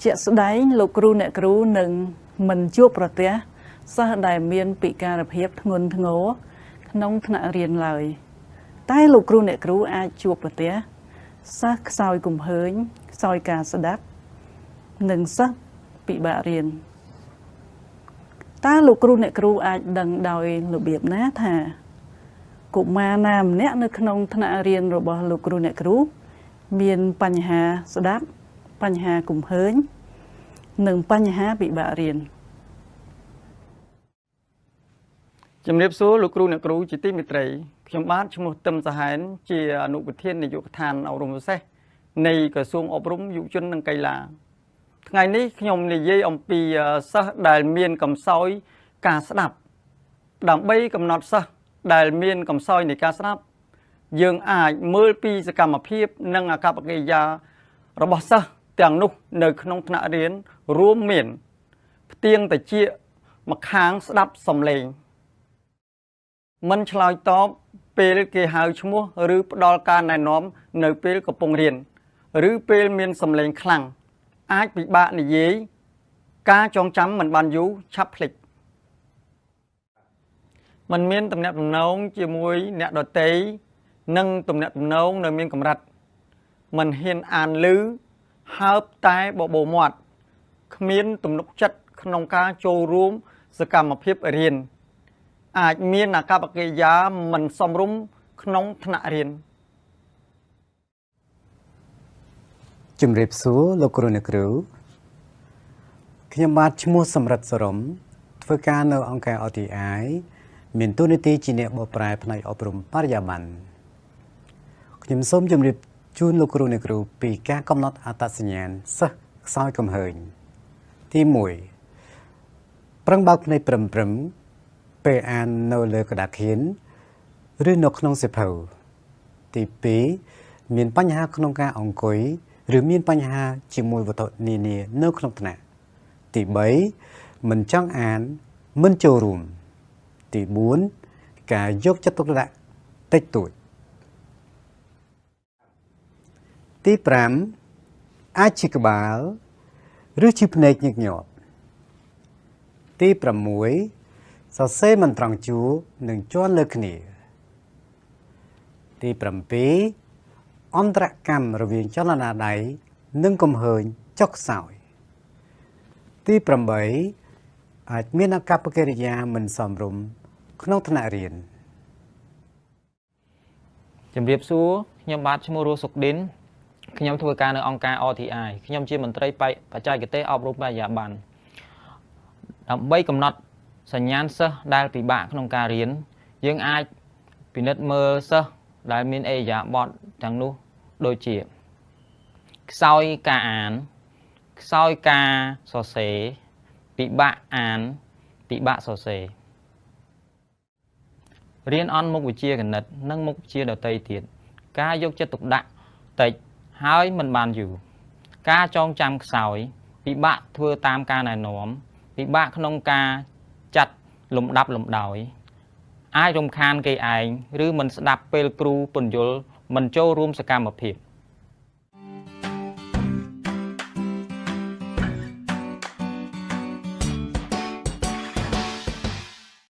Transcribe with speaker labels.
Speaker 1: ជាក់ស្ដែងលោកគ្រូអ្នកគ្រូនឹងមិនជួបប្រទះសិស្សដែលមានពិការភាពធ្ងន់ធ្ងរក្នុងថ្នាក់រៀនឡើយតែលោកគ្រូអ្នកគ្រូអាចជួបប្រទះសិស្សខ្សោយគំហើញខ្សោយការស្ដាប់និងសិស្សពិបាករៀនតើលោកគ្រូអ្នកគ្រូអាចដឹងដោយរបៀបណាថាកុមារណាម្នាក់នៅក្នុងថ្នាក់រៀនរបស់លោកគ្រូអ្នកគ្រូមានបញ្ហាស្ដាប់បញ្ហាគំហើញនិងបញ្ហាពិបាករៀន
Speaker 2: ជំរាបសួរលោកគ្រូអ្នកគ្រូជាទីមេត្រីខ្ញុំបាទឈ្មោះទឹមសហែនជាអនុប្រធាននាយកដ្ឋានអប់រំវិសេសនៃក្រសួងអប់រំយុវជននិងកីឡាថ្ងៃនេះខ្ញុំនិយាយអំពីសិស្សដែលមានកំសោយការស្ដាប់ដើម្បីកំណត់សិស្សដែលមានកំសោយនៃការស្ដាប់យើងអាចមើលពីសកម្មភាពនិងអាកប្បកិរិយារបស់សិស្សទាំងនោះនៅក្នុងថ្នាក់រៀនរួមមានផ្ទៀងត្រចៀកម្ខាងស្ដាប់សំឡេងមិនឆ្លើយតបពេលគេហៅឈ្មោះឬផ្ដល់ការណែនាំនៅពេលកំពុងរៀនឬពេលមានសំឡេងខ្លាំងអាចពិបាកនិយាយការចងចាំមិនបានយូរឆាប់ភ្លេចมันមានទំនាក់ទំនងជាមួយអ្នកដទៃនិងទំនាក់ទំនងនៅមានកម្រិតมันហ៊ានអានឮហើបតែបបោមាត់គ្មានទំនុកចិត្តក្នុងការចូលរួមសកម្មភាពរៀនអាចមានអាកប្បកិរិយាមិនសមរម្យក្នុងថ្នាក់រៀន
Speaker 3: ជំរាបសួរលោកគ្រូអ្នកគ្រូខ្ញុំបាទឈ្មោះសំរិទ្ធសរមធ្វើការនៅអង្គការ OTI មានតួនាទីជាអ្នកបកប្រែផ្នែកអប់រំបរិយាបន្នខ្ញុំសូមជម្រាបជូនលោកគ្រូអ្នកគ្រូពីការកំណត់អត្តសញ្ញាណសិស្សខ្សោយកំហើញទី1ប្រឹងបើកភ្នែកព្រឹមពេលអាននៅលើក្តារខៀនឬនៅក្នុងសៀវភៅទី2មានបញ្ហាក្នុងការអង្គុយឬមានបញ្ហាជាមួយវត្ថុនានានៅក្នុងថ្នាក់ទី3មិនចង់អានមិនចូលរួមទី4ការយកចិត្តទុកដាក់តិចតួចទី5អាចជាក្បាលឬជាភ្នែកញឹកញាប់ទី6សរសេរមិនត្រង់ជួរនិងជាន់លើគ្នាទី7អន្តរកម្មរវាងចលនាដៃនិងកំហើញចុកខ្សោយទី8អាចមានអាកប្បកិរិយាមិនសមរម្យក្នុងថ្នាក់រៀន
Speaker 4: ជំរាបសួរខ្ញុំបាទឈ្មោះរស់សុកឌិនខ្ញុំធ្វើការនៅអង្គការ OTI ខ្ញុំជាមន្ត្រីបច្ចេកទេសអប់រំបរិយាបន្នដើម្បីកំណត់សញ្ញាណសិស្សដែលពិបាកក្នុងការរៀនយើងអាចពិនិត្យមើលសិស្សដែលមានឥរិយាបថទាំងនោះដូចជាខ្សោយការអានខ្សោយការសរសេរពិបាកអានពិបាកសរសេររៀនអន់មុខវិជ្ជាគណិតនិងមុខវិជ្ជាដទៃទៀតការយកចិត្តទុកដាក់តិចហើយមិនបានយូរការចងចាំខ្សោយពិបាកធ្វើតាមការណែនាំពិបាកក្នុងការចាត់លំដាប់លំដោយអាចរំខានគេឯងឬមិនស្ដាប់ពេលគ្រូពន្យល់មិនចូលរួមសកម្មភាព